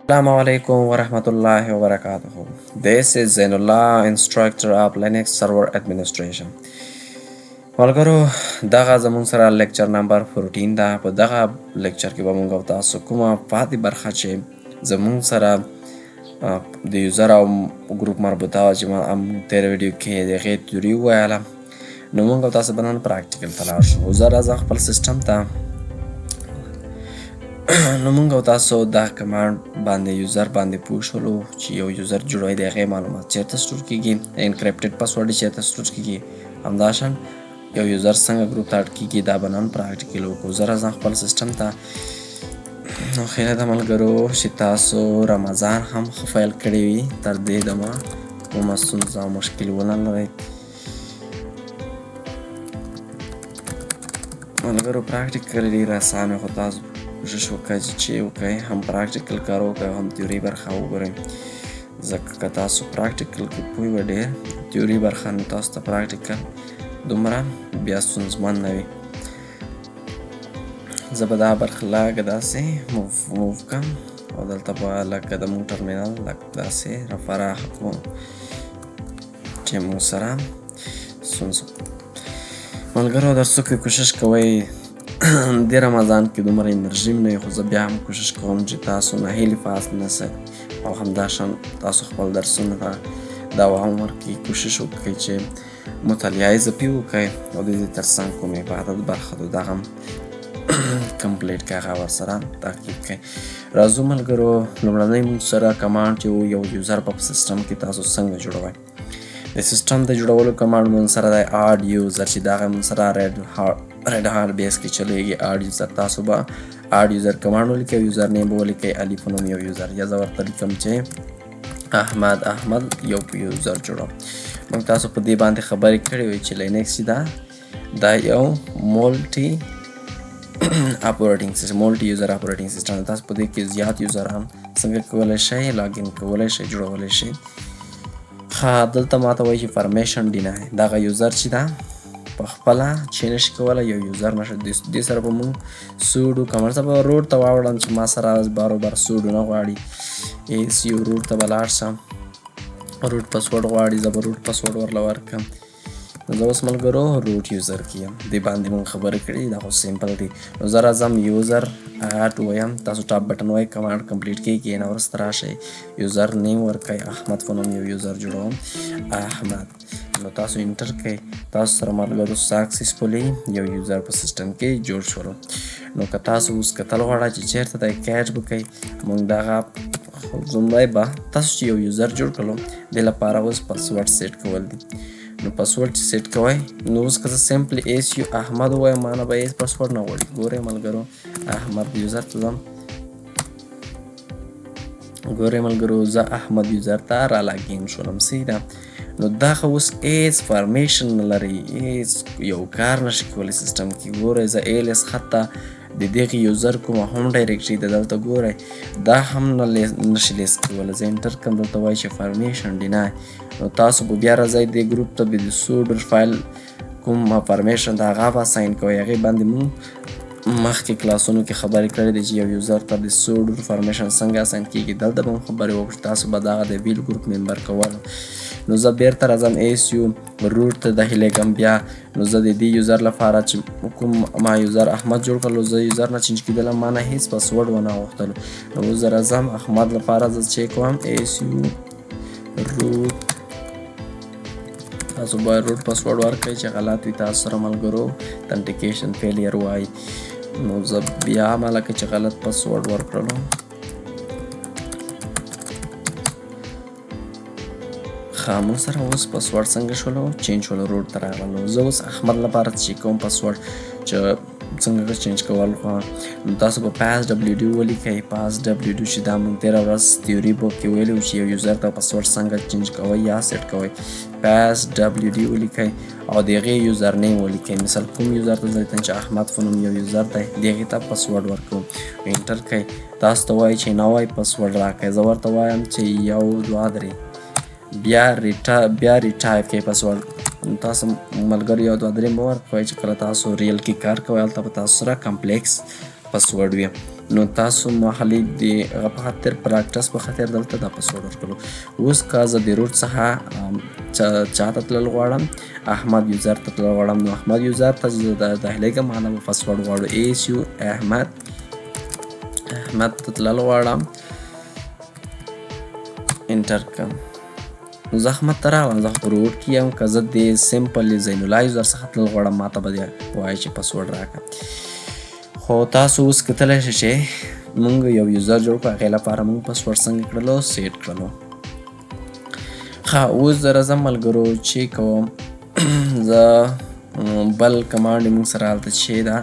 Assalamu alaikum wa rahmatullahi wa barakatuh. This is Zainullah, instructor of Linux server administration. ملګرو دغه زموږ سره لیکچر نمبر 14 ده. په دغه لیکچر کې به موږ او تاسو کومه پاتې برخه چې زموږ سره د یوزر او ګروپ مربوطه وه چې ما تېره ویډیو کې د هغې تیوري وویله، نو موږ او تاسو به نن پراکټیکل ته لاړ شو. زه راځم خپل سیسټم ته. نو موږ او تاسو دا کمانډ باندې یوزر باندې پوه شولو چې یو یوزر جوړوي د هغې معلومات چېرته سټور کېږي، انکریپټډ پاسورډ یې چېرته سټور کېږي، همداشان یو یوزر څنګه ګروپ ته اډ کېږي. دا به نن پراکټیکل وکړو. زه راځم خپل سیسټم ته. نو خیره ده ملګرو چې تاسو رمضان هم ښه پیل کړی وي، تر دې دمه کومه ستونزه او مشکل ونه لرئ. ملګرو پراکټیکل ډېر اسانه، خو تاسو کوشش وکړئ چې وکړئ هم پراکټیکل کار وکړئ هم تیوري برخه وګورئ، ځکه که تاسو پراکټیکل کې پوه وئ ډېر، تیوري برخه نو تاسو ته پراکټیکل دومره بیا ستونزمن نه وي. زه به دا برخه لږ داسې موو کړم او دلته به لکه د موږ ټرمینل لږ داسې راپراخه کړو چې موږ سره ستونزه. ملګرو درسو کې کوشش کوئ د رمضان کې دومره انرژي نه وي، خو زه بیا هم کوشش کوم چې تاسو ناهیلي پاس نه سئ او همداشان تاسو خپل درسونه ته دوام ورکړئ. کوشش وکړئ چې مطالعه اضافي وکړئ او د دې تر څنګ کوم عبادت برخه ده دغه هم کمپلیټ کړئ، هغه ورسره تعقیب کړئ. راځو ملګرو لومړنی موږ سره کمانډ چې یو یوزر په سیسټم کې تاسو څنګه جوړوئ. د سیسټم د جوړولو کمانډ موږ سره دی اډ یوزر چې دغه موږ سره ریډ هارډ بیس کې چلیږي. اډ یوزر تاسو به اډ یوزر کمانډ ولیکئ، یوزر نیم به ولیکئ، علي په نوم یو یوزر، یا زه ورته لیکم چې احمد یو یوزر جوړوم. موږ تاسو په دې باندې خبرې کړې وې چې لینکس دا یو مولټي اپریټنګ سیسټم، مولټي یوزر اپریټنګ سیسټم. تاسو په دې کې زیات یوزران څنګه کولی شئ لاګین کولی شئ، جوړولی شئ. ښه دلته ماته وایي چې فرمیشن ډینای، دغه یوزر چې ده په خپله چې نشي کولی یو یوزر نشي. دې سره به موږ سوډو کمانډ ته به روټ ته واوړم چې ما سره باروبار سوډو نه غواړي. ایس یو روټ ته به لاړ شم، روټ پاسورډ غواړي، زه به روټ پاسورډ ورله ورکړم. نو زه اوس ملګرو روټ یوزر کې یم، دې باندې موږ خبرې کړي، دا خو سمپل دی. نو زه راځم یوزر اډ وایم، تاسو ټاپ بټن وایي کمانډ کمپلیټ کېږي، نه وروسته راشئ یوزر نیم ورکئ، احمد په نوم یو یوزر جوړوم احمد. نو تاسو انټر کئ، تاسو سره ملګرو سکسیسفولي یو یوزر په سیسټم کې جوړ شولو. نو که تاسو اوس کتل غواړئ چې چېرته دی کیچ به کوئ، موږ دغه لومړی به تاسو چې یو یوزر جوړ کړلو دې لپاره اوس پاسورډ سیټ کول دي. نو پاسورډ چې سیټ کوئ نو اوس که زه سمپلی ایس یو احمد ووایم ما نه به ایس پاسورډ نه غواړي. ګورئ ملګرو احمد یوزر ته ځم، ګورئ ملګرو زه احمد یوزر ته را لاګین شولم. صحیح ده. نو دا خو اوس ایس فارمیشن نه لري، ایس یو کار نشي کولی سیسټم کې. ګورئ زه ایلس حتی د دغې یوزر کومه هم ډایرکټري ده دلته ګورئ دا هم نشي لیست کولی. زه انټر کړم دلته وایي چې فارمیشن ډینای. نو تاسو به بیا راځئ دې ګروپ ته به د سوډر فایل کوم فارمیشن ده هغه به اساین کوئ. هغې باندې مونږ مخکې کلاسونو کې خبرې کړې دي چې یو یوزر ته د سوډر فارمیشن څنګه اساین کېږي. دلته به هم خبرې وکړو، تاسو به دغه د ویل ګروپ ممبر کولو. نو زه بیرته راځم ایس یو روټ ته داخلیږم بیا. نو زه د دې یوزر لپاره چې کوم ما یوزر احمد جوړ کړلو، زه یوزر نه چینج کېدلم، ما نه هېڅ پاسورډ ونه غوښتلو. نو اوس زه راځم احمد لپاره زه چیک کوم ایس یو روټ. تاسو باید روټ پاسورډ ورکړئ چې غلط وي تاسو سره ملګرو اتنټیکیشن فیلیر وایي. نو زه بیا ملکه چې غلط پاسورډ ورکړلو. ښه موږ سره اوس پاسورډ څنګه شولو چینج شولو، روټ ته راغلو. زه اوس احمد لپاره چیک کوم پاسورډ چې څنګه چینج کول. نو تاسو به پاس ډبلیو ډي ولیکئ، پاس ډبلیو ډي چې دا موږ تېره ورځ تیوري بک کې ویلي وو چې یو یوزر ته پاسورډ څنګه چینج کوئ یا سیټ کوئ. پاس ډبلیو ډي ولیکئ او د هغې یوزر نیم ولیکئ. مثال کوم یوزر ته زه چې احمد په نوم یو یوزر دی د هغې ته پاسورډ ورکوم. انټر کئ، تاسو ته وایي چې نوی پاسورډ راکئ. زه ورته وایم چې 1 2 3 بیا ریټایپ کړئ پاسورډ. تاسو ملګرو 1 2 3 مه ورکوئ چې کله تاسو ریل کې کار کوئ هلته به تاسو سره کمپلیکس پاسورډ وي. نو تاسو محلي د هغه په خاطر پراکټس په خاطر دلته دا پاسورډ ورکړو. اوس که زه د روټ څخه چاته تلل غواړم احمد یوزر ته تلل غواړم نو احمد یوزر ته زه داخلي کوم هغه به پاسورډ غواړو ایس یو احمد ته تلل غواړم انټر کوم نو زه احمد ته راغلم زه په روټ کې یم که زه د سمپل زین الله یوزر څخه تلل غواړم ماته به وایي چې پاسورډ راکړه. خو تاسو اوس کتلی شئ چې موږ یو یوزر جوړ کړو هغې لپاره موږ پاسورډ څنګه کړلو سیټ کړلو. ښه اوس زه راځم ملګرو چې کوم زه بل کمانډ یې موږ سره هلته چې ده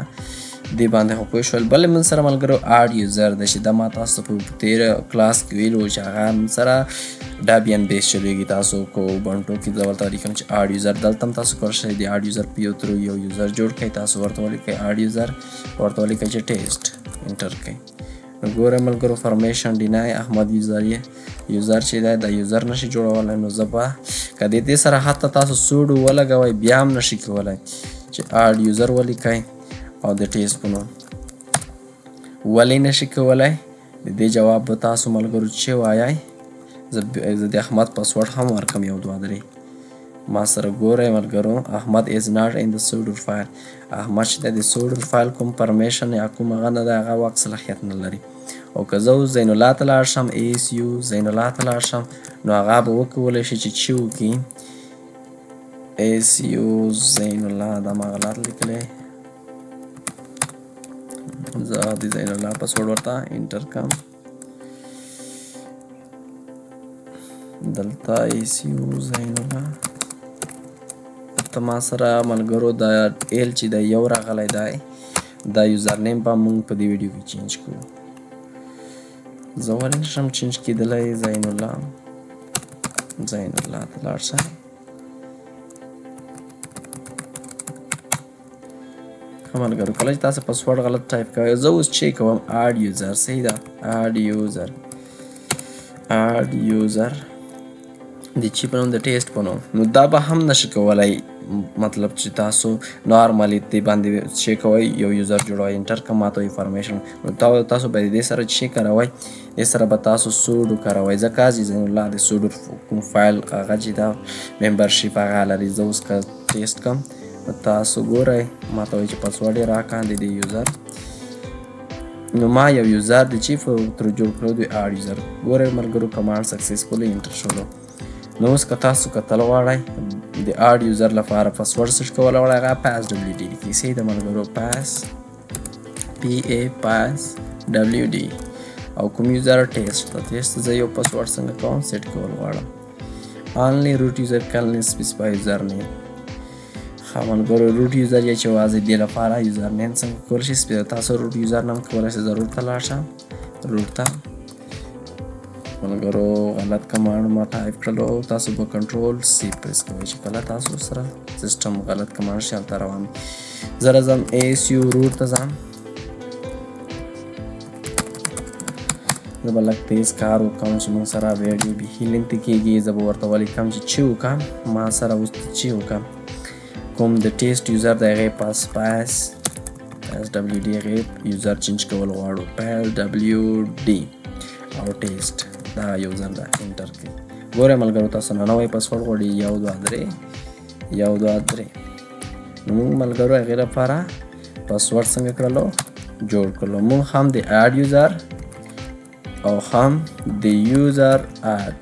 دې باندې خو پوه شول. بل یې موږ سره ملګرو اډ یوزر دی چې دا ما تاسو ته په تېره کلاس کې ویلو چې هغه موږ سره ډابین بیس چلیږي. تاسو کو اوبنټو کې زه ورته لیکم چې اډ یوزر دلته هم تاسو کولی شئ د اډ یوزر په یو تر یو یوزر جوړ کړئ. تاسو ورته ولیکئ اډ یوزر ورته ولیکئ چې ټیسټ انټر کړئ. نو ګورئ ملګرو فرمیشن ډینای احمد یوزر چې دی دا یوزر نشي جوړولی نو زه به که د دې سره حتی تاسو سوډو ولګوئ بیا هم نشي کولی چې اډ یوزر ولیکئ او د ټیسټ په نوم ولې نشي کولی د دې جواب به تاسو ملګرو چې وایئ. زه د احمد پاسورډ هم ورکم یو دوه درې ما سره ګورئ ملګرو احمد از ناټ ان د سوډر فایل. احمد چې دی د سوډر فایل کوم پرمیشن یا کوم هغه نه دی هغه واک صلاحیت نه لري. او که زه اوس زین الله ته لاړ شم ایس یو زین الله ته لاړ شم نو هغه به وکولی شي چې وکړي ایس یو زین الله دا ما غلط لیکلی زه د زین الله پاسورډ ورته انټر کوم دلته ایس یو زین الله ته ما سره ملګرو دا ایل چې دی یو راغلی دی دا یوزر نیم به موږ په دې ویډیو کې چینج کوو. زه ولې نشم چینج کېدلی زین الله ته لاړ شئ ښه ملګرو کله چې تاسو پاسورډ غلط ټایپ کوئ زه اوس چیک کوم اډ یوزر صحیح ده اډ یوزر د چی په نوم د ټیسټ په نوم نو دا به هم نشي کولی مطلب چې تاسو نارمالي دې باندې چیک کوئ یو یوزر جوړوئ انټر کوم ماته انفارمیشن نو تاسو به دې سره چی کاروئ دې سره به تاسو سوډو کاروئ ځکه چې زین الله د سوډو کوم فایل هغه چې دا ممبرشپ هغه لري. زه اوس که ټیسټ کوم تاسو ګورئ ماته وایي چې پاسورډ یې راکاندې د یوزر نو ما یو یوزر د چی په تر جوړ کړو د اډ یوزر ګورئ ملګرو کمانډ سکسسفولي انټر شولو. نو اوس که تاسو کتل غواړئ د اډ یوزر لپاره پاسورډ سرچ کول غواړئ هغه پاس ډبلیو ډي لیکئ صحیح ده ملګرو پاس ډبلیو ډي او کوم یوزر ټیسټ زه یو پاسورډ څنګه کوم سیټ کول غواړم only root user can specify یوزر نیم. ښه ملګرو روټ یوزر یا چې یوازې دې لپاره یوزر نیم څنګه کولی شئ تاسو روټ یوزر نیم کولی شئ زه روټ ته لاړ شم روټ ته ملګرو غلط کمانډ ما ټایپ کړلو تاسو به کنټرول سی پریس کوئ چې کله تاسو سره سیستم غلط کمانډ شي هلته روان زه راځم ایس یو روټ ته ځم زه به لږ تیز کار وکړم چې موږ سره ویډیو بیخي لنتي کېږي زه به ورته ولیکم چې چی وکړم ما سره اوس چی وکړم کوم د ټیسټ یوزر د هغې پاس ډبلیو ډي هغې یوزر چینج کول غواړو ډبلیو ډي او ټیسټ دا یوزر ده انټر کړئ. ګورئ ملګرو تاسو نه نوی پاسورډ غواړئ یو دوه درې نو موږ ملګرو هغې لپاره پاسورډ څنګه کړلو جوړ کړلو موږ هم د اډ یوزر او هم د یوزر اډ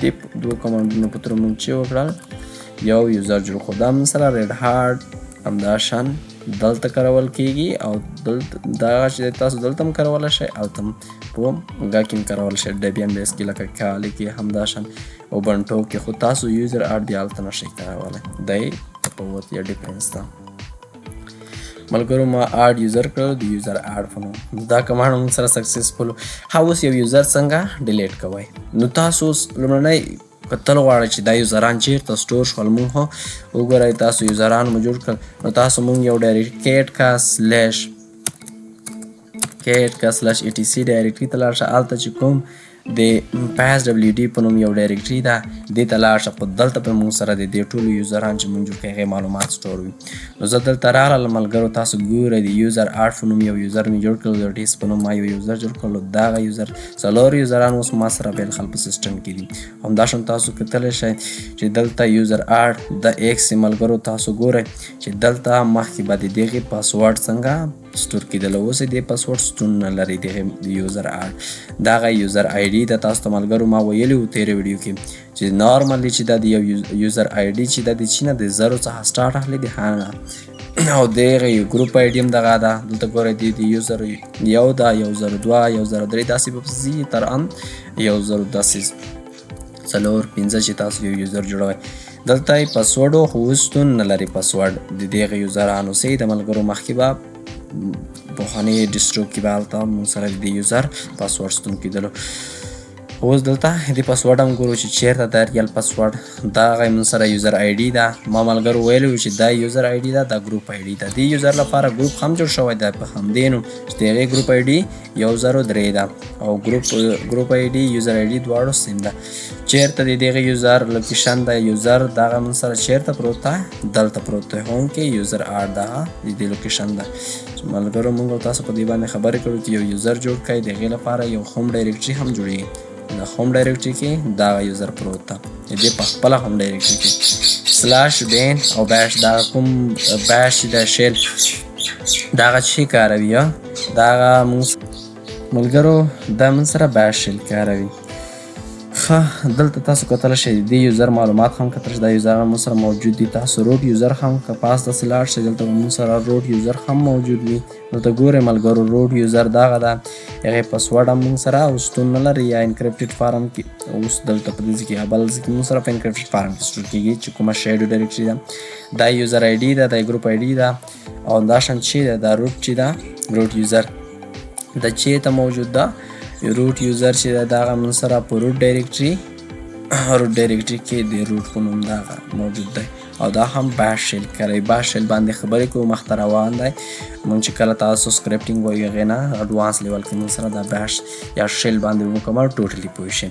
دې دوه کمانډونو په تر موږ چې وکړل یو یوزر جوړ خو دا موږ سره ریډ هارډ همداشان دلته کارول کېږي او دا چې تاسو دلته هم کارولی شئ هلته هم په هغه کې هم کارولی شئ ډبین بیس کې لکه کالي کې همداشان اوبنټو کې خو تاسو یوزر اډ بیا هلته نشئ کارولی دی تفاوت یا ډیفرنس ده ملګرو ما اډ یوزر کړو د یوزر اډ په نوم دا کمانډ موږ سره سکسسفول اوس یو یوزر څنګه ډیلیټ کوئ نو تاسو اوس لومړنی کتل غواړئ چې دا یوزران چیرته سټور شول موږ خو وګورئ تاسو یوزران مو جوړ کړل نو تاسو موږ یو ډایرکټ کیټ کا سلیش ای ټي سی ډایرکټري ته لاړ شه هلته چې کوم د پاس دبليو ډي په نوم یو ډایرکټري ده، دې ته لاړ شه. په دلته په موږ سره د دې ټولو یوزران چې موږ جوړ کړي هغې معلومات سټور وي. نو زه دلته راغلم ملګرو، تاسو ګورئ د یوزر آرټ په نوم یو یوزر مې جوړ کړل، د ټیس په نوم ما یو یوزر جوړ کړلو. دغه یوزر څلور یوزران اوس ما سره بېل خل په سیسټم کې دي. همداشان تاسو کتلی شئ چې دلته یوزر آرټ د ایکس ملګرو تاسو ګورئ چې دلته مخکې به د دغې پاسورډ څنګه سټور کېدل، اوس یې دې پاسورډ شتون نه لري د یوزر آرټ. دغه یوزر آی ډي د تاسو ته ملګرو ما ویلي وو تېرې ویډیو کې چې نارملي چې دا د یو یوزر آی ډي چې دا د چي نه د 0 څخه سټارټ اخلي د ها نه، او دغه یو ګروپ آی ډي هم دغه ده. دلته ګورئ د یوزر یو ده، 102 103 داسې به ځي تر ان 102 داسې 4 5 چې تاسو یو یوزر جوړوئ. دلته یې پاسورډ خو اوس شتون نه لري پاسورډ د دغه یوزرانو. صحیح د ملګرو مخکې به پخواني ډیسکټاپ کې به هلته موږ سره د یوزر پاسورډ شتون کېدلو. اوس دلته د پاسورډ هم ګورو چې چیرته دا ریل پاسورډ دغه موږ سره یوزر آی ډي ده. ما ملګرو ویلي وو چې دا یوزر آی ډي ده، دا ګروپ آی ډي ده. دې یوزر لپاره ګروپ هم جوړ شوی ده په همدې نوم چې د هغې ګروپ آی ډي 103 ده او ګروپ آی ډي یوزر آی ډي دواړو سیم ده. چیرته د دغه یوزر لوکیشن ده، یوزر دغه موږ سره چیرته پروت ده، دلته پروت ده. هوم کې یوزر آرټ دغه د دې لوکیشن ده. ملګرو موږ تاسو په دې باندې خبرې کړو چې یو یوزر جوړ کړئ، د هغې لپاره یو هوم ډایرکټري هم جوړېږي. د هوم ډایرکټري کې دغه یوزر پروت ده، د دې په خپله هوم ډایرکټري کې سلاش بین او بیش دغه کوم بیش د شیل دغه شي کاروي. دغه موږ ملګرو دا موږ سره بیش شیل کاروي. ښه دلته تاسو کتلی شئ د دې یوزر معلومات هم کتلی شئ، دا یوزران موږ سره موجود دي. تاسو روټ یوزر هم که پاس داسې لاړ شئ دلته به موږ سره روټ یوزر هم موجود وي. دلته ګورئ ملګرو روټ یوزر دغه ده، هغې پاسورډ هم موږ سره اوس شتون نه لري یا انکریپټډ فارم کې اوس دلته په دې ځای کې بل ځای کې موږ سره په انکریپټډ فارم کې سټور کېږي چې کومه شیډو ډایرکټري ده. دا یوزر آی ډي ده، دا ګروپ آی ډي ده او همداشان چې ده دا روټ چې ده روټ یوزر د چېرته موجود ده. روټ یوزر چې ده دغه موږ سره په روټ ډایرکټري کې د روټ په نوم دغه موجود دی او دا هم باش شیل کوي. باش شیل باندې خبرې کوو، مخته روان دی. موږ چې کله تاسو سکرپټینګ وایو هغې نه اډوانس لیول کې موږ سره دا باش یا شیل باندې مکمل ټوټلي پوه شئ.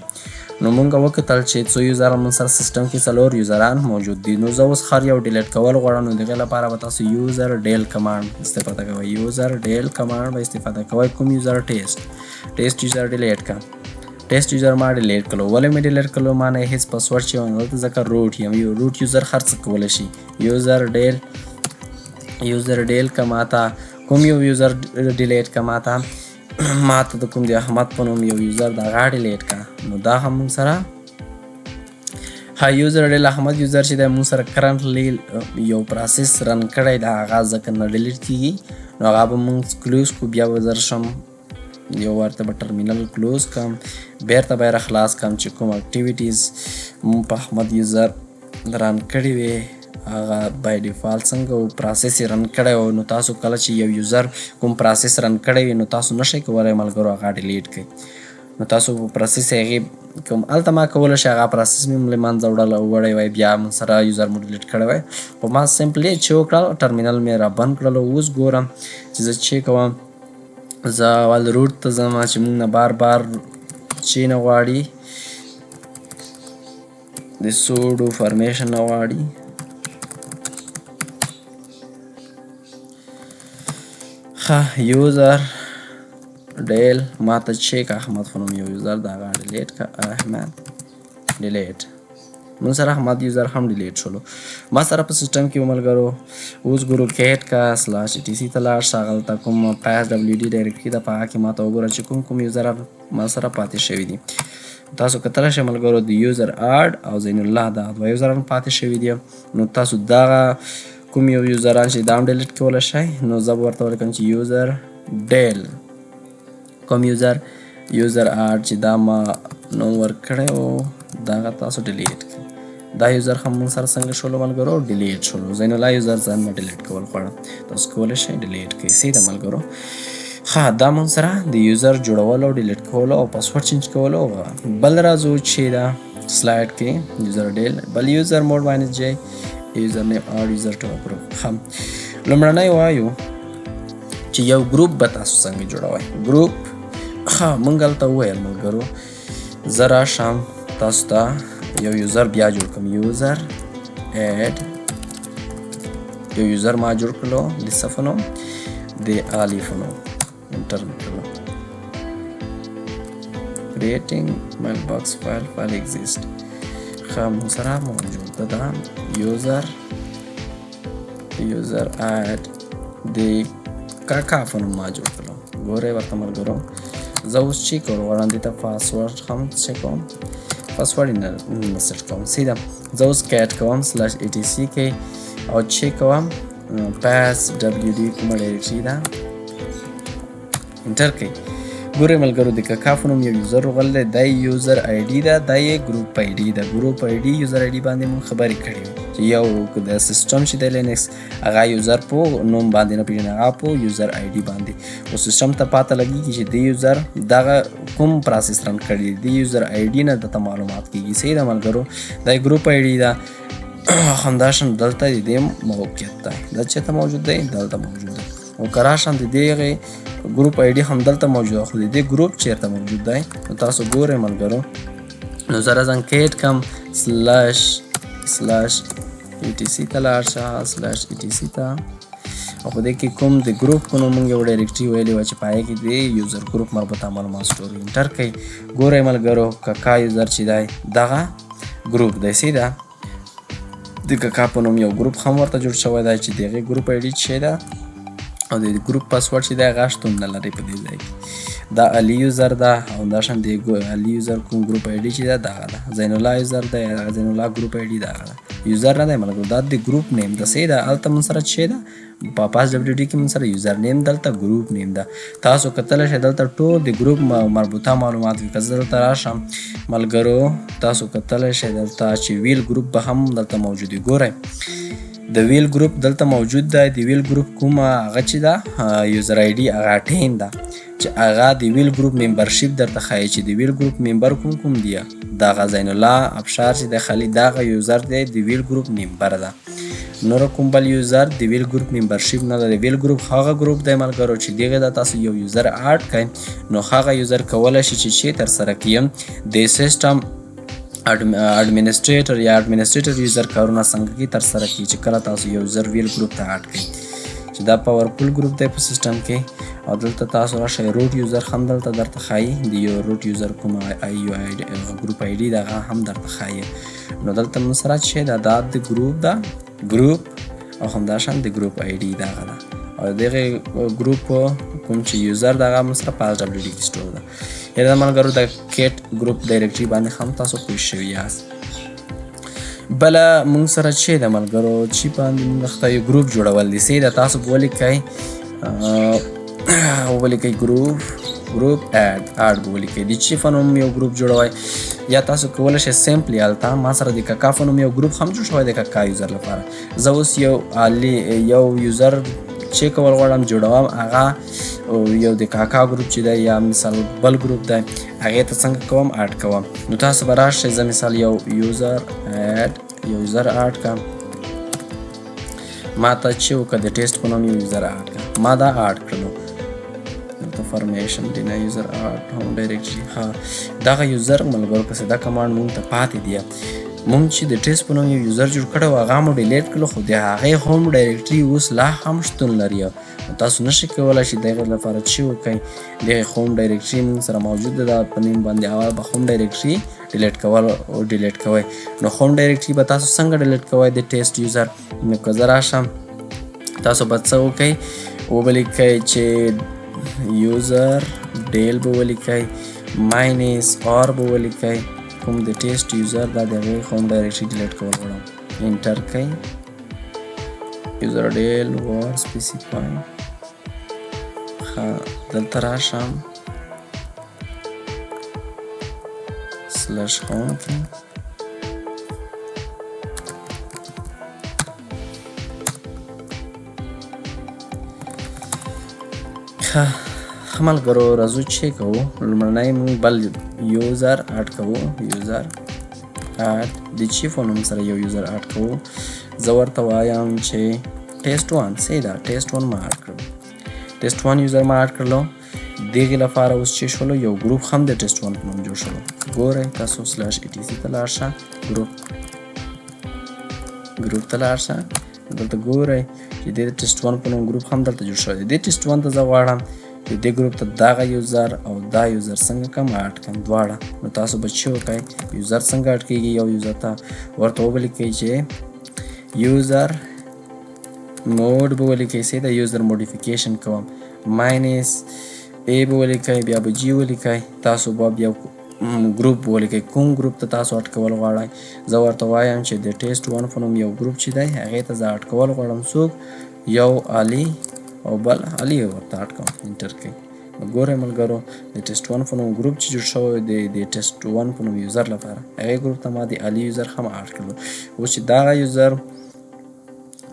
نو موږ وکتل چې څو یوزران موږ سره سیسټم کې 4 یوزران موجود دي. نو زه اوس هر یو ډیلیټ کول غواړم، نو د هغې لپاره به تاسو یوزر ډیل کمانډ استفاده کوئ. یوزر ډیل کمانډ به استفاده کوئ. کوم یوزر ټیسټ یوزر ډیلیټ کړه. ټیسټ یوزر ما ډیلیټ کړلو. ولې مې ډیلیټ کړلو؟ ما نه هېڅ پاسورډ چې ونه دلته ځکه روټ یم. یو روټ یوزر هر څه کولی شي. یوزر ډیل که ماته کوم یو یوزر ډیلیټ که ماته د کوم د احمد په نوم یو یوزر د هغه ډیلیټ که. نو دا هم موږ سره یوزر ډیل احمد یوزر چې دی موږ سره کرنټلی یو پروسس رن کړی د هغه ځکه نه ډیلیټ کېږي. نو هغه به موږ کلوز کړو، بیا به زر شم یو ورته به ټرمینل کلوز کم، بیرته به یې راخلاص کم چې کوم اکټیویټیز مونږ په احمد یوزر رن کړي وې هغه بای ډیفالټ څنګه و پروسس یې رن کړی و. نو تاسو کله چې یو یوزر کوم پروسس رن کړی وي نو تاسو نشئ کولی ملګرو هغه ډیلیټ کړئ. نو تاسو په پروسس هغې کوم هلته ما کولی شئ هغه پروسس مې له منځه وړی وی، بیا موږ سره یوزر مو ډیلیټ کړی وی. خو ما سمپلی چې وکړل ټرمینل مې را بند کړلو. اوس ګورم چې زه چې کوم زه اول روټ ته ځم چې موږ نه بار بار چې نه غواړي د سوډو فارمیشن نه غواړي. ښه یوزر ډیل ما ته چیک احمد خو نوم یو یوزر د هغه ډیلیټ که احمد ډیلیټ. موږ سره احمد یوزر هم ډیلیټ شولو. ما سره په سیسټم کې وملګرو اوس ګورو کیټ کا سلاش ټي سی ته لاړ شه، هغلته کوم پاس دبليو ډي ډایرکټري ده، په هغه کې ما ته وګوره چې کوم کوم یوزران ما سره پاتې شوي دي. تاسو کتلی شئ ملګرو د یوزر آرټ او زین الله دا 2 یوزران پاتې شوي دي. نو تاسو دغه کوم یو یوزران چې دا هم ډیلیټ کولی شئ. نو زه به ورته ولیکم چې یوزر ډیل کوم یوزر آرټ چې دا ما نوم ورکړی و دغه تاسو ډیلیټ کړئ. دا یوزر هم موږ سره څنګه شولو ملګرو ډیلیټ شولو. زین الله یوزر ځان ما ډیلیټ کول غواړم، تاسو کولی شئ ډیلیټ کړئ. صحیح ده ملګرو. ښه دا موږ سره د یوزر جوړولو او ډیلیټ کولو او پاسورډ چینج کولو. بل راځو چې دا سلایډ کې یوزر ډیل بل یوزر موډ باندې ځئ، یوزر نیم او یوزر ټو اپروو. ښه لومړنی وایو چې یو ګروپ به تاسو څنګه جوړوئ. ګروپ ښه موږ هلته وویل ملګرو زه راشم تاسو ته یو یوزر بیا جوړ کړم یوزر اډ یو یوزر ما جوړ کړلو د صفونو د الفونو انټر کړلو creating mailbox file exist خام سره موجود ده یوزر اډ د کاکا فون ما جوړ کړلو ګوره ورته ملګرو زه اوس چیک غواړم دې ته پاسورډ هم چیک کوم پاسورډ نه سیټ کوم سیده زه اوس کیټ کوم /etc کې او چیک کوم پاس wd کومه ډایرکټري ده انټر کوي ګوره ملګرو د کاکا فونم یو یوزر غوړل دی یوزر آی ډي ده دا یې ګروپ آی ډي ده ګروپ آی ډي یوزر آی ډي باندې مونږ خبرې کړې چې یو د سیستم چې د لینکس هغه یوزر په نوم باندې نه پیژني هغه په یوزر آی ډي باندې او سیستم ته پاته لګیږي چې د یوزر دغه کوم پروسس رن کړی دی یوزر آی ډي نه د معلومات کیږي صحیح ده ملګرو دا ګروپ آی ډي ده همداشان دلته د دې موقعیت ده دا چېرته موجود دی دلته موجود دی او کراشان د دې ګروپ آی ډي هم دلته موجود خو د دې ګروپ چیرته موجود دی نو تاسو ګورئ ملګرو نو زه راځم کیټ کم /etc ته لاړ شه /etc ته او په دې کې کوم د ګروپ کو نوم موږ یو ډایرکټري ویلې وه چې په هغې کې د یوزر ګروپ مربوطه معلومات سټور انټر کوئ ګورئ ملګرو کاکا یوزر چې دی دغه ګروپ دی سیده د کاکا په نوم یو ګروپ هم ورته جوړ شوی دی چې د هغې ګروپ آی ډي چې ده او د ګروپ پاسورډ چې دی هغه شتون نه لري په دې ځای کې دا علي یوزر ده او همداشان د علي یوزر کوم ګروپ آی ډي چې ده دغه ده زین الله یوزر دی هغه زین الله ګروپ آی ډي دغه ده یوزر نه دی ملګرو دا د ګروپ نیم ده صحیح ده هلته مون سره چې ده په پاس wd کې مون سره یوزر نیم دلته ګروپ نیم ده تاسو کتلی شئ دلته ټول د ګروپ مربوطه معلومات وي که زه دلته راشم ملګرو تاسو کتلی شئ دلته چې ویل ګروپ به هم دلته موجود وي ګورئ د ویل ګروپ دلته موجود دی د ویل ګروپ کومه هغه چې ده یوزر آی ډي هغه 10 ده چې هغه د ویل ګروپ ممبرشپ درته ښایي چې د ویل ګروپ ممبر کوم دی دغه زین الله افشار چې د خالي دغه یوزر دی د ویل ګروپ ممبر ده نور کوم بل یوزر د ویل ګروپ ممبرشپ نه لري ویل ګروپ هغه ګروپ دی ملګرو چې دغه د تاسو یو یوزر اډ کړئ نو هغه یوزر کولی شي چې ترسره کړي د سیستم اډمنسټریټر یا اډمنسټریټر یوزر کارونه څنګه کې ترسره کړي چې کله تاسو یو یوزر ویل ګروپ ته اډ کړئ چې دا پاورفل ګروپ دی په سیستم کې او دلته تاسو راشئ روټ یوزر هم دلته درته ښایي د یو روټ یوزر کوم ګروپ آی ډي دغه هم درته ښایي نو دلته مون سره چې دا د ګروپ ده ګروپ او همداشان د ګروپ آی ډي دغه ده او دغه ګروپ کوم چې یوزر دغه مون سره پاس wd کې سټور ده یا ملګرو د کیټ ګروپ ډایرکټري باندې هم تاسو پوه شوي یاست بله مونږ سره چې د ملګرو چې باندې مونږ ته یو ګروپ جوړول دي سیده تاسو به ولیکئ ګروپ اډ به ولیکئ د چیف نوم یو ګروپ جوړوئ یا تاسو کولی شئ سمپلی هلته ما سره د کاکا نوم یو ګروپ هم جوړ شوی د کاکا یوزر لپاره زه اوس یو یوزر چې کول غواړم جوړوم هغه یو د کاکا ګروپ چې دی یا مثال بل ګروپ دی هغې ته څنګه کوم اډ کوم نو تاسو به راشئ زه مثال یو یوزر اډ کړم ما ته چې وکړه د ټیسټ په نوم یو یوزر اډ کړم ما دا اډ کړلو دلته فرمیشن دی نه یوزر اډ هوم ډایرکټري ها دغه یوزر ملګرو که دا کمانډ مونږ ته پاتې دی مونږ چې د ټیسټ په نوم یو یوزر جوړ کړی و هغه مو ډیلیټ کړلو خو د هغې هوم ډایرکټري اوس لا هم شتون لري تاسو نشئ کولی چې د هغې لپاره چې وکئ د هغې هوم ډایرکټري مونږ سره موجوده ده په نیم باندې اول به هوم ډایرکټري ډیلیټ کوئ نو هوم ډایرکټري به تاسو څنګه ډیلیټ کوئ د ټیسټ یوزر نو که زه راشم تاسو به څه وکئ وبه لیکئ چې یوزر ډیل به ولیکئ ماینس آر به ولیکئ کوم د ټیسټ یوزر دا د هغې هوم ډایرکټري ډیلیټ کول غواړم انټر کوئ یوزر ډیل ور سپیسیفای دلته راشم /home کې ملګرو راځو چې کوو لومړنی موږ بل یوزر اډ کوو یوزر اډ د چیف نوم سره یو یوزر اډ کوو زه ورته وایم چې ټیسټ 1 سیده ټیسټ 1 ما اډ کړو ټیسټ 1 یوزر ما اډ کړلو دغې لپاره اوس چې شولو یو ګروپ هم د ټیسټ 1 په نوم جوړ شولو. ګورئ تاسو /etc ته لاړ شه، ګروپ ته لاړ شه. دلته ګورئ چې د ټیسټ 1 په نوم ګروپ هم دلته جوړ شوی دی. د ټیسټ 1 ته زه غواړم چې دې ګروپ ته دغه یوزر او دا یوزر څنګه کم اډ کړم دواړه. نو تاسو به څه وکړئ، یوزر څنګه اډ کېږي، یو یوزر ته ورته ولیکئ چې یوزر موډ به ولیکئ، چې د یوزر موډیفیکیشن کوم، ماینس ای به ولیکئ، بیا به جی ولیکئ. تاسو به بیا ګروپ ولیکئ، کوم ګروپ ته تاسو اډ کول غواړئ. زه ورته وایم چې د ټیسټ 1 په نوم یو ګروپ چې دی هغې ته زه اډ کول غواړم. څوک؟ یو عملی او بل عملی ورته اډ کوم، انټر کړئ. نو ګورئ ملګرو د ټیسټ 1 په نوم ګروپ چې جوړ شوی دی د ټیسټ 1 په نوم یوزر لپاره، هغې ګروپ ته ما د عملی یوزر هم اډ کړلو. اوس چې دغه یوزر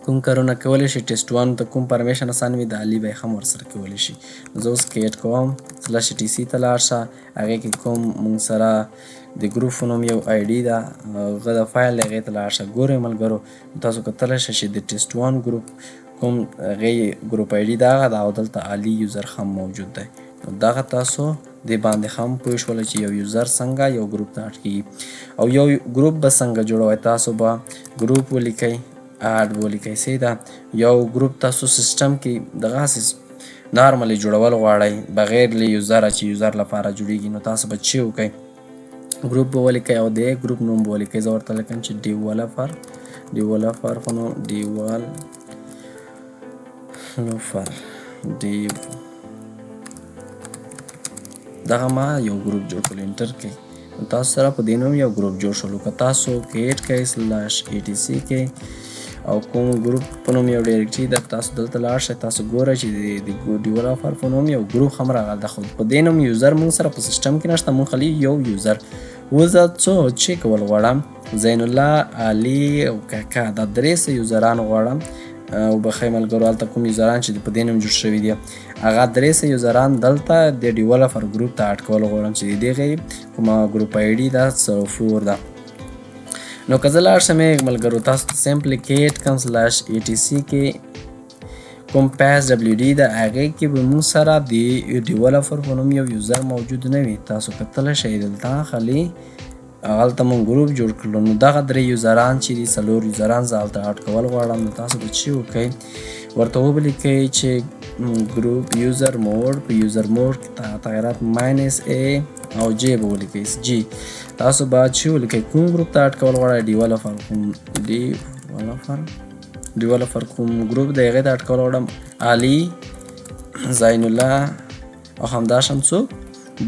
کوم کارونه کولی شي، ټیسټ 1 ته کوم پرمیشن اسان وي، د عملی به یې هم ورسره کولی شي. زه اوس کریټ کوم، /etc ته لاړ شه، هغې کې کوم موږ سره د ګروپ په نوم یو آی ډي ده، هغه د فایل دی، هغې ته لاړ شه. ګورئ ملګرو تاسو کتلی شئ چې د ټیسټ 1 ګروپ کوم هغې ګروپ آی ډي دغه ده او دلته عملی یوزر هم موجود دی. نو دغه تاسو دې باندې هم پوه شولئ چې یو یوزر څنګه یو ګروپ ته اډ کېږي او یو ګروپ به څنګه جوړوئ. تاسو به ګروپ ولیکئ، اډ ولیکئ، سیده یو ګروپ تاسو سیستم کې دغسې نارملی جوړول غواړئ بغیر له یوزره چې یوزر لپاره جوړیږي. نو تاسو به څه وکئ، ګروپ به ولیکئ او د ګروپ نوم به ولیکئ. زه ورته لیکم چې ډیولپر په نوم دغه ما یو ګروپ جوړ کړل، انټر کړئ. تاسو سره په دې نوم یو ګروپ جوړ شولو. که تاسو کریټ کړئ /etc کې او کوم ګروپ په نوم یو ډایرکټري ده، تاسو دلته لاړ شئ، تاسو ګورئ چې د ډیولپر په نوم یو ګروپ هم راغلی ده، خو په دې نوم یوزر موږ سره په سیسټم کې نشته، موږ خالي یو یوزر. اوس زه څه کول غواړم، زین الله، علي او کاکا دا 3 یوزران غواړم. او بخیر ملګرو هلته کوم یوزران چې په دې نوم جوړ شوي دي هغه 3 یوزران دلته د ډیولپر ګروپ ته اډ کول غواړم چې د دغې کومه ګروپ آی ډي ده 4 ده. نو که زه لاړ شم ملګرو تاسو ته سمپلی کریټ کړم /etc کې کوم پیس WD ده، هغې کې به موږ سره د ډیولپر په نوم یو یوزر موجود نه وي. تاسو کتلی شئ دلته خالي هلته مونږ ګروپ جوړ کړلو. نو دغه 3 یوزران چې دي 4 یوزران زه هلته اډ کول غواړم. نو تاسو به څه وکئ، ورته ولیکئ چې ګروپ یوزر موډ، په یوزر موډ کې تغیرات -a او جی به ولیکئ، جی. تاسو به څه ولیکئ، کوم ګروپ ته اډ کول غواړئ، ډیولپر کوم ګروپ دی هغې ته اډ کول غواړم، علي، زینالله او همداشان څوک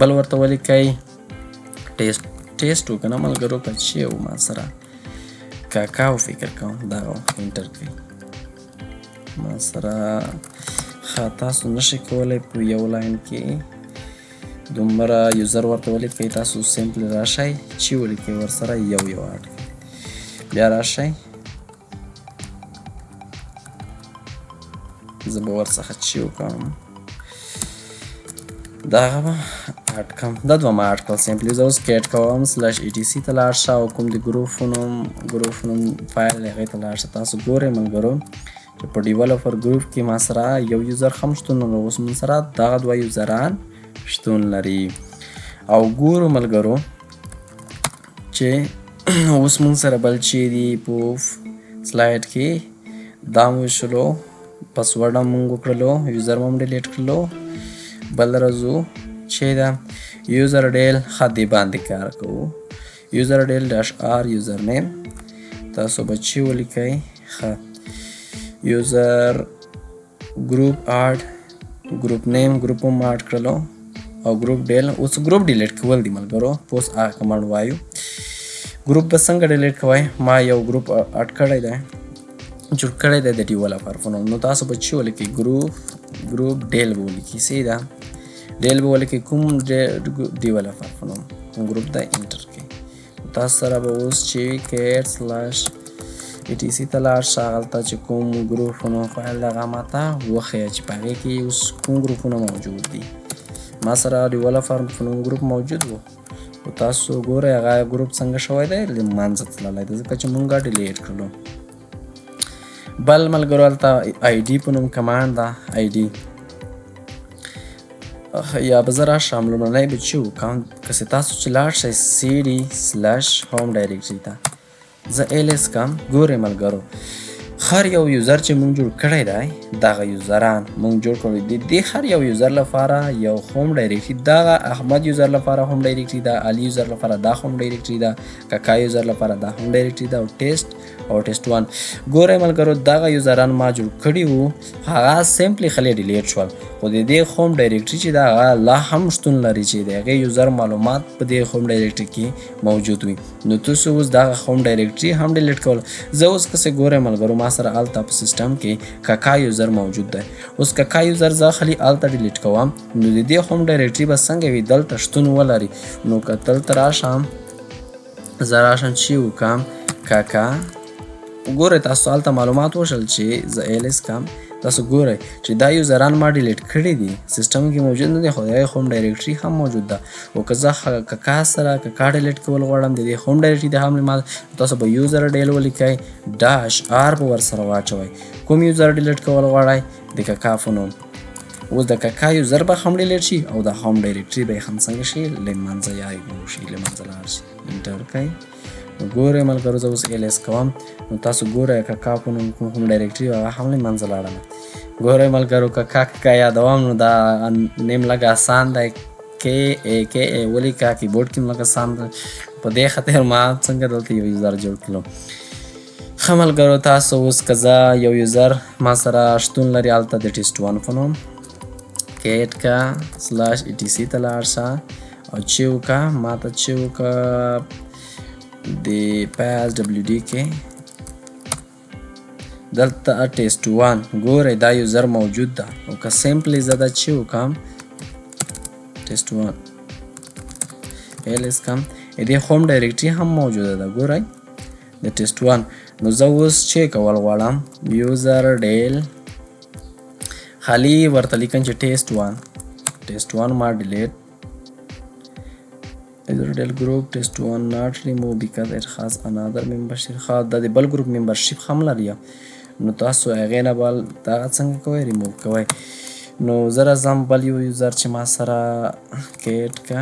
بل ورته ولیکئ ټیسټ وکنه ملګرو که چې و ما سره کاکا و فکر کوم دغه انټر کړئ. ما سره تاسو نشئ کولی په یو لاین کې دومره یوزر ورته ولیکئ. تاسو سمپل راشئ چې ولیکئ ورسره یو اډ کړئ، بیا راشئ زه به ورڅخه چې وکړم دغه به اډ کړم. دا دوه ما اډ کړل سمپلي. زه اوس کریټ کوم /etc ته لاړ شه او کوم د ګروپ نوم فایل هغې ته لاړ شه. تاسو ګورئ ملګرو چې په ډیولپر ګروپ کې ما سره یو یوزر هم شتون لري. اوس موږ سره دغه 2 یوزران شتون لري او ګورو ملګرو چې اوس موږ سره بل چې دي په سلایډ کې دا مو شلو، پاسورډ هم موږ وکړلو، یوزر هم ډیلیټ کړلو. بل راځو چې دا یوزر ډیل خدي باندې کار کوو، یوزر ډیل -r یوزر نیم. تاسو به چې ولیکئ یوزر ګروپ اډ، ګروپ نیم ګروپ هم اډ کړلو او ګروپ ډیل. اوس ګروپ ډیلیټ کول دي ملګرو، اوس کمانډ وایو ګروپ به څنګه ډیلیټ کوئ. ما یو ګروپ اډ کړی دی، جوړ کړی دی د ډیولپر په نوم. نو تاسو به چې ولیکئ ګروپ ډیل به ولیکئ، سیده ډیل به ولیکئ کوم ډیولپر په نوم کوم ګروپ دی، انټر کړئ. تاسو سره به اوس چې کریټ /etc ته لاړ شه، هلته چې کوم ګروپ نوم فایل دغه ماته وښیه چې په هغې کې اوس کوم ګروپونه موجود دي. ما سره ډیولپر په نوم ګروپ موجود و، خو تاسو ګورئ هغه ګروپ څنګه شوی دی، له منځه تللی دی ځکه چې مونږ ډیلیټ کړلو. بل ملګرو هلته آی ډي په نوم کمانډ ده، آی ډي یا به زه راشم لومړنی به چې وکړم که تاسو چې لاړ شئ cd/home ډایرکټري ته زه ایلس کم ګورئ ملګرو هر یو یوزر چې مونږ جوړ کړی دی دغه یوزران مونږ جوړ کړی دي د هر یو یوزر لپاره یو هوم ډایرکټري دغه احمد یوزر لپاره هوم ډایرکټري ده علي یوزر لپاره دا هوم ډایرکټري ده کاکا یوزر لپاره دا هوم ډایرکټري ده او ټیسټ 1 ګورئ ملګرو دغه یوزران ما جوړ کړي وو هغه سمپلی خلی ډیلیټ شول خو د دې هوم ډایرکټري چې دا هغه لا هم شتون لري چې د هغې یوزر معلومات په دې هوم ډایرکټري کې موجود وي نو تاسو اوس دغه هوم ډایرکټري هم ډیلیټ کول زه اوس کسې ګورئ ملګرو ما سره هلته په سیستم کې کاکا یوزر موجود دی اوس کاکا یوزر زه خالي هلته ډیلیټ کوم نو د دې هوم ډایرکټري به څنګه وي دلته شتون ولري نو که دلته راشم زه راشم چې وکړم کاکا ګورئ تاسو هلته معلومات وشل چې زه ایلس کم تاسو ګورئ چې دا یوزران ما ډیلیټ کړي دي سیستم کې موجود نه دي خو د هغې هوم ډایرکټري هم موجود ده او که زه کاکا سره کاکا ډیلیټ کول غواړم د دې هوم ډایرکټري د هم تاسو به یوزر ډیل ولیکئ -r به ورسره واچوئ کوم یوزر ډیلیټ کول غواړئ د کاکا په نوم اوس د کاکا یوزر به هم ډیلیټ شي او د هوم ډایرکټري به یې هم څنګه شي له منځه شي له منځه لاړ شي انټر کړئ نو ګورئ ملګرو زه اوس ایلس کوم نو تاسو ګورئ کاکا په نوم کوم هوم ډایرکټري هغه هم له منځه لاړله ګورئ ملګرو کاکا یادوم نو دا نیم لږ آسان دی کې ولیکه کیبورډ کې لږ آسان دی په دې خاطر ما څنګه دلته یو یوزر جوړ کړلو ښه ملګرو تاسو اوس که زه یو یوزر ما سره شتون لري هلته د ټیسټ 1 په نوم کیټ کا /etc ته لاړ شه او چې وکړه ما ته چې وکړه د PSWD کې دلته ټیسټ 1 ګورئ دا یوزر موجود ده او که سمپلی زه دا چې وکړم ټیسټ 1 ایلس کم د دې هوم ډایرکټري هم موجوده ده ګورئ د ټیسټ 1 نو زه اوس چې کول غواړم یوزر ډیل خالي ورته لیکم چې ټیسټ 1 ما ډیلیټ user del group test 1 not remove because it has another membership خاص د بل ګروپ ممبرشپ هم لري نو تاسو هغې نه بل دغه څنګه کوئ ریموو کوئ نو زه راځم بل یو یوزر چې ما سره کیټ کا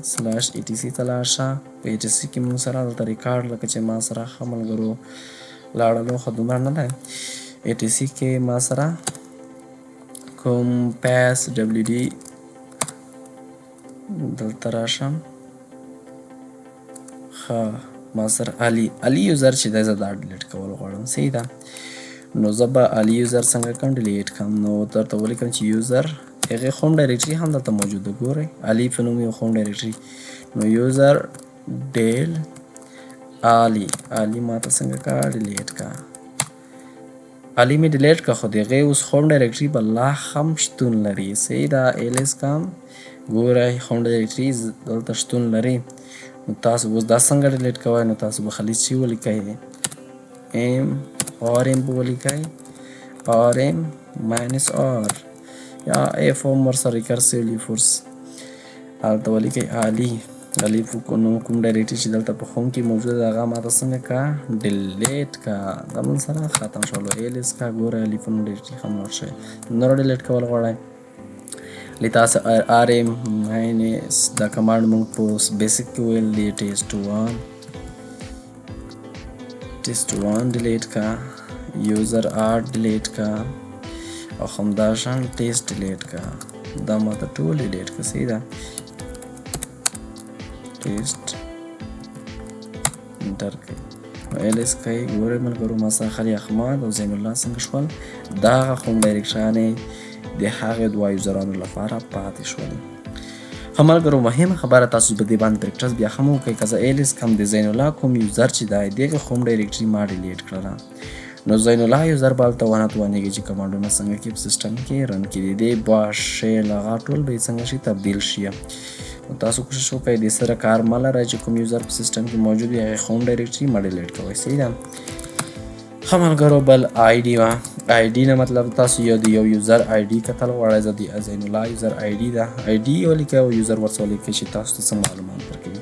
/etc ته لاړ شه په etc کې موږ سره دلته ریکارډ لکه چې ما سره ښه ملګرو لاړلو خو دومره نه دی etc کې ما سره کوم PSWD دلته راشم ما سره علي یوزر چې دی زه دا ډیلیټ کول غواړم صحیح ده نو زه به علي یوزر څنګه کوم ډیلیټ کړم نو درته ولیکم چې یوزر هغې هوم ډایرکټري هم دلته موجوده ګورئ علي په نوم یو هوم ډایرکټري نو یوزر ډیل علي ما ته څنګه کا ډیلیټ کا علي مې ډیلیټ کا خو د هغې اوس هوم ډایرکټري به لا هم شتون لري صحیح ده ایلس کم ګورئ هوم ډایرکټري دلته شتون لري نو تاسو اوس دا څنګه ډیلیټ کوئ نو تاسو به خالي چې ولیکئ ام به ولیکئ -r یا f هم ورسره ریکرسیولي فورس هلته ولیکئ علي کوم ډایرکټري چې دلته په هوم کې موجوده ده هغه ماته څنګه کا ډیلیټ کا دا من سره ختم شولو ایلس کا ګورئ علي په نوم ډایرکټري هم نور شوی نور ډیلیټ کول غواړئ لتاسو rm دا کمانډ موږ په بیسیک کې ویل دی ټیسټ 1 ډیلیټ کا یوزر r ډیلیټ کا او همداشان ټیسټ ډیلیټ کا دا ماته ټول ډیلیټ کا صحیح ده ټیسټ انټر کړئ ایلس کوي ګورئ ملګرو ما سره خالي احمد او زین الله څنګه شول دا هوم ډایرکټرانې د هغې دوه یوزرانو لپاره پاتې شولې ښه ملګرو مهمه خبره تاسو په دې باندې پریکټس بیا هم وکړئ که زه ایلس کم د زین الله کوم یوزر چې دی د هغې هوم ډایرکټري ما ډیلیټ کړله نو زین الله یوزر به هلته ونه توانېږي چې کمانډونه څنګه کې په سیسټم کې رن کړي دې شی هغه ټول به یې څنګه شي تبدیل شي نو تاسو کوشش وکړئ دې سره کار مه لرئ چې کوم یوزر په سیسټم کې موجود وي هغې هوم ډایرکټري مه ډیلیټ کوئ صحیح ده ښه ملګرو بل آی ډي وه آی ډي نه مطلب تاسو یو د یو یوزر آی ډي کتل غواړئ زه د زین الله یوزر آی ډي ده آی ډي ولیکئ او یوزر ورڅ ولیکئ چې تاسو ته څه معلومات درکوي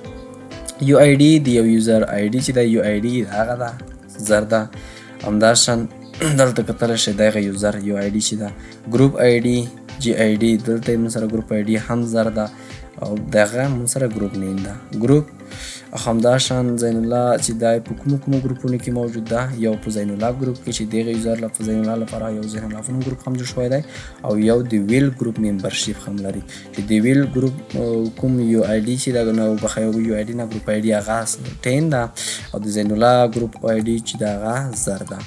یو آی ډي د یو یوزر آی ډي چې ده یو آی ډي هغه ده زر ده همداشان دلته کتلی شئ دغه یوزر یو آی ډي چې ده ګروپ آی ډي جی آی ډي دلته یې موږ سره ګروپ آی ډي هم زر ده او دغه موږ سره ګروپ نیم ده ګروپ او همداشان زین الله چې دا په کومو ګروپونو کې موجود ده یو په زین الله ګروپ کې چې دغه یوزر له زین الله لپاره یو زین الله فون ګروپ هم جوړ شوی دی او یو د ویل ګروپ ممبرشپ هم لري چې د ویل ګروپ کوم یو آی ډي چې دا نو بخښه یو آی ډي نه ګروپ آی ډي هغه 10 ده او د زین الله ګروپ آی ډي چې دا هغه زر ده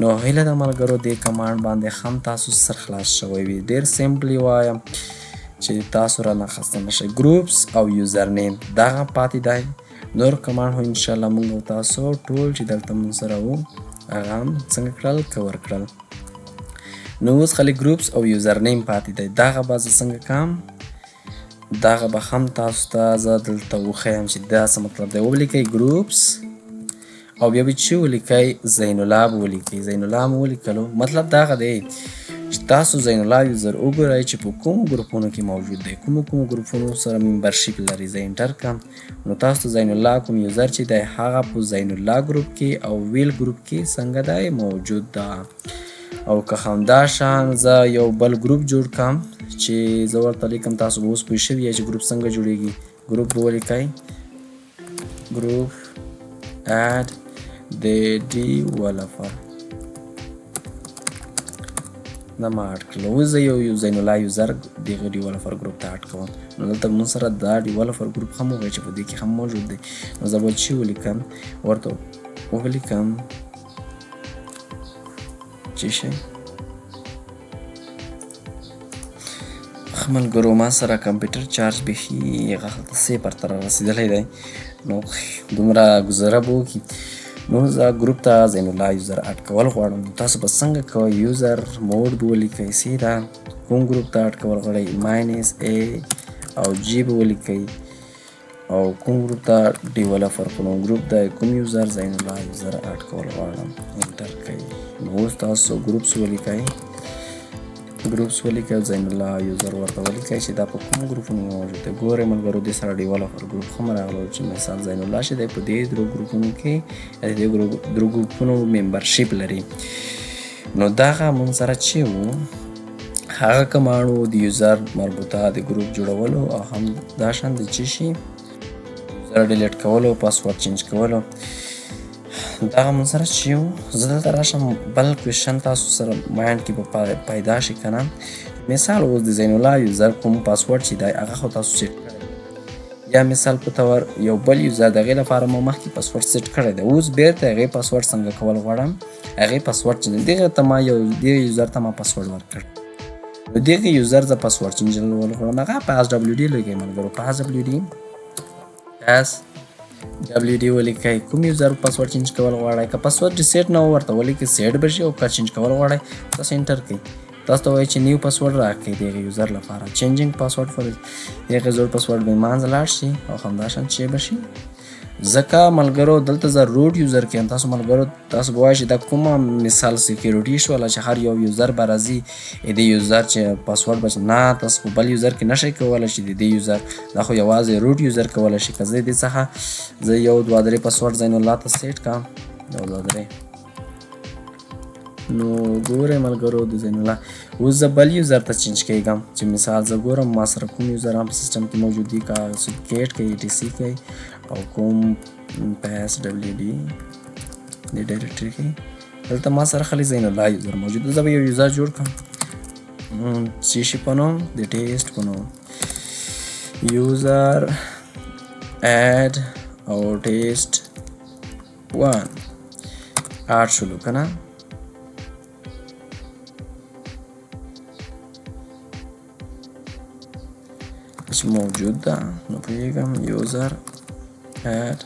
نو هیله د ملګرو د کمانډ باندې هم تاسو سر خلاص شوی وي ډېر سمپلی وایم چې تاسو را نه خسته نشئ ګروپس او یوزر نیم دغه پاتې دی نور کمانډ هو انشاءالله موږ تاسو ټول چې دلته موږ سره وو هغه هم څنګه کړل کور کړل نو اوس خالي ګروپس او یوزر نیم پاتې دی دغه به زه څنګه کوم دغه به هم تاسو ته زه دلته وښیم چې دا څه مطلب دی ولیکئ ګروپس او بیا به چې ولیکئ زین الله به ولیکئ زین الله مو ولیکلو مطلب دغه دی چې تاسو زین الله یوزر وګورئ چې په کومو ګروپونو کې موجود دی کومو ګروپونو سره ممبرشپ لري زه انټر کړم نو تاسو زین الله کوم یوزر چې دی هغه په زین الله ګروپ کې او ویل ګروپ کې څنګه دی موجود ده او که همداشان زه یو بل ګروپ جوړ کړم چې زه ورته لیکم تاسو به اوس پوه شوي یئ چې ګروپ څنګه جوړیږي ګروپ به ولیکئ ګروپ اډ د ډیولپر دا ما اډ کړل اوس زه یو زین الله یوزر دغه ډیولپر ګروپ ته اډ کوم نو دلته موږ سره دا ډیولپر ګروپ هم وایي چې په دې کې هم موجود دی نو زه به چې ولیکم ورته ولیکم چې شی ملګرو ما سره کمپیوټر چارج بیخي هغه صفر ته رسېدلی دی نو دومره ګزاره به وکړي نو زه ګروپ ته زین الله یوزر اډ کول غواړم تاسو به څنګه کوئ یوزر موډ به ولیکئ سیده کوم ګروپ ته اډ کول غواړئ ماینس ا او جی به ولیکئ او کوم ګروپ ته ډیولپر په نوم ګروپ دی کوم یوزر زین الله یوزر اډ کول غواړم انټر کئ نو اوس تاسو ګروپس ولیکئ ګروپس ولیکئ او زین الله یوزر ورته ولیکئ چې دا په کوم ګروپونو موجود دی ګورئ ملګرو دې سره ډیولپر ګروپ هم راغلی چې مثال زین الله چې دی په دې درو ګروپونو کې د دې درو ګروپونو ممبرشپ لري نو دغه موږ سره چې وو هغه کمانډ و د یوزر مربوطه د ګروپ جوړولو او هم داشان د چې شي یوزر ډیلیټ کولو پاسورډ چینج کولو دغه موږ سره چې وو زه دلته راشم بل کوېشن تاسو سره مایند کې به پیدا شي که نه مثال اوس د زین الله یوزر کوم پاسورډ چې دی هغه خو تاسو سیټ کړی یا مثال په طور یو بل یوزر د هغې لپاره ما مخکې پاسورډ سیټ کړی دی اوس بیرته هغې پاسورډ څنګه کول غواړم هغې پاسورډ چې دغه ته ما دغه یوزر ته ما پاسورډ ورکړ نو دغه یوزر زه پاسورډ چینجول غواړم هغه په اس ډبلیو ډي لګئ ملګرو په اس ډبلیو ډي اس ډبلیو ډي ولیکئ کوم یوزر پاسورډ چینج کول غواړئ که پاسورډ ریسیټ نه ورته ولیکئ سیټ به شي او که چینج کول غواړئ تاسو انټر کړئ تاسو ته وایي چې نیو پاسورډ راکړئ دغه یوزر لپاره چینجینګ پاسورډ فور دغه زوړ پاسورډ به منځ لاړ شي او همداشان چې به شي ځکه ملګرو دلته زه روټ یوزر کې تاسو ملګرو تاسو به وایئ چې دا کومه مثال سکیورټي شوله چې هر یو یوزر به راځي د یوزر چې پاسورډ به نه تاسو په بل یوزر کې نشئ کولی چې د دې یوزر دا خو یوازې روټ یوزر کولی شي که زه دې څخه زه یو دوه درې پاسورډ زین الله ته سیټ کړم یو دوه درې نو ګورئ ملګرو د زین الله اوس زه بل یوزر ته چینج کېږم چې مثال زه ګورم ما سره کوم یوزر هم په سیسټم کې موجود دي که سکیورټ کوي ټي سی کوي او کوم په اس ډبلیو ډي د ډایرکټري کې دلته ما سره خالي زین الله یوزر موجود زه به یو یوزر جوړ کړم چې شي په نوم د ټیسټ په نوم یوزر اډ او ټیسټ 1 اډ شلو که نه چې موجود ده نو پوهېږم یوزر اډ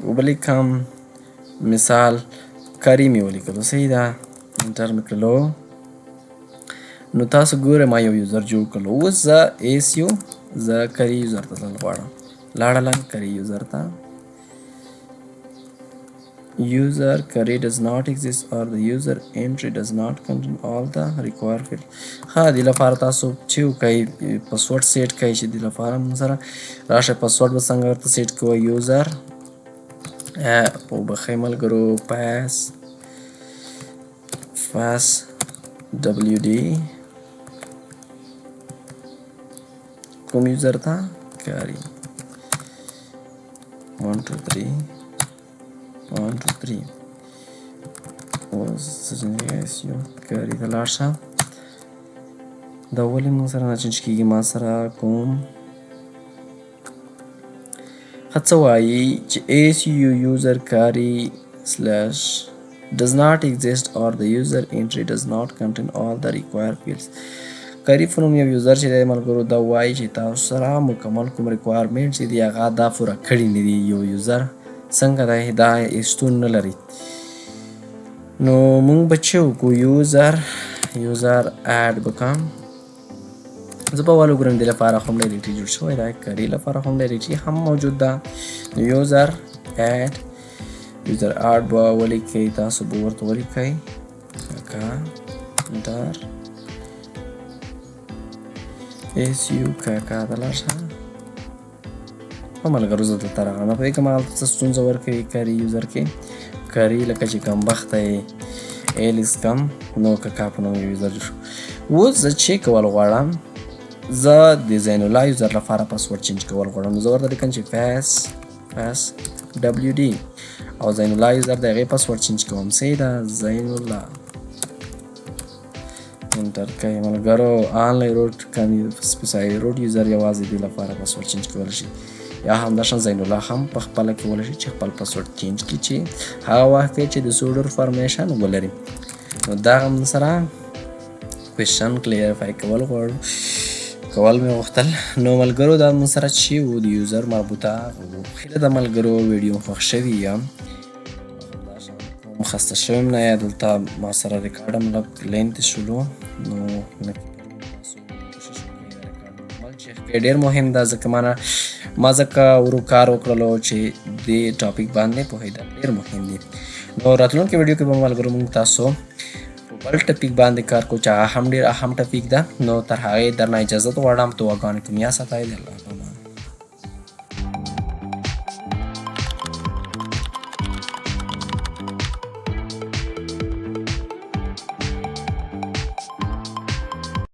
وبلیکم مثال کاري مې ولیکلو صحیح ده انټر مې کړلو نو تاسو ګورئ ما یو یوزر جوړ کړلو اوس زه ایس یو زه کاري یوزر ته تلل غواړم لاړلم کاري یوزر ته user curry does not exist or the user entry does not contain all the required field ها دې لپاره تاسو چې وکئ پاسورډ سیټ کړئ چې دې لپاره موږ سره راشه پاسورډ به څنګه ورته سیټ کوئ یوزر وبخښئ ملګرو پاس WD کوم یوزر ته کاري 1 2 3 اوس کاري ته لاړ شه دا ولې موږ سره نه چینج کېږي ما سره کوم څه وایي چې ASU user carry / does not exist or the user entry does not contain all the required fields کاري فنوم یو یوزر چې دی ملګرو دا وایي چې تاسو سره مکمل کوم ریکوایرمنټ چې دي هغه دا پوره کړي نه دي یو یوزر څنګه دی دا شتون نه لري نو موږ به چې وکړو یوزر اډ بکم زه به ولې وګورم د لپاره هم ډایرکټري جوړ شوی دی کاري لپاره هم ډایرکټري هم موجود ده نو یوزر اډ به ولیکئ تاسو به ورته ولیکئ کمپیوټر ASU کاکا ته لاړ شه ملګرو زه دلته راغلم نه پوهېږم هلته څه ستونزه ورکوي کاري یوزر کې کاري لکه چې کمبخته یې ایلیس کم نو کاکا په نوم یو یوزر جوړ شو اوس زه چې کول غواړم زه د زین الله یوزر لپاره پاسورډ چینج کول غواړم زه ورته لیکم چې پاس WD او زین الله یوزر د هغې پاسورډ چینج کوم صحیح ده زین الله انټر کوئ ملګرو آنلاین روټ سپیسایي روټ یوزر یوازې دې لپاره پاسورډ چینج کولی شي یا همداشان زین الله هم په خپله کولی شي چې خپل پاسورډ چینج کړي چې هغه وخت کې چې د سوډر فارمیشن ولري نو دا هم سره کوېشن کلیریفای کول مې غوښتل نو ملګرو دا موږ سره چې و د یوزر مربوطه خیله د ملګرو ویډیو خوښ شوي یم خسته شویم نه یا دلته ما سره ریکارډ هم لږ لینت شولو نو ډېر مهم ده ځکه ما ځکه ورو کار وکړلو چې دې ټاپک باندې پوهېدل ډېر مهم دي نو راتلونکي ویډیو کې به ملګرو موږ تاسو په بل ټاپک باندې کار کوو چې هغه هم ډېر اهم ټاپک ده نو تر هغې درنه اجازت غواړم دعاګانې کوم یا ساتئ د الله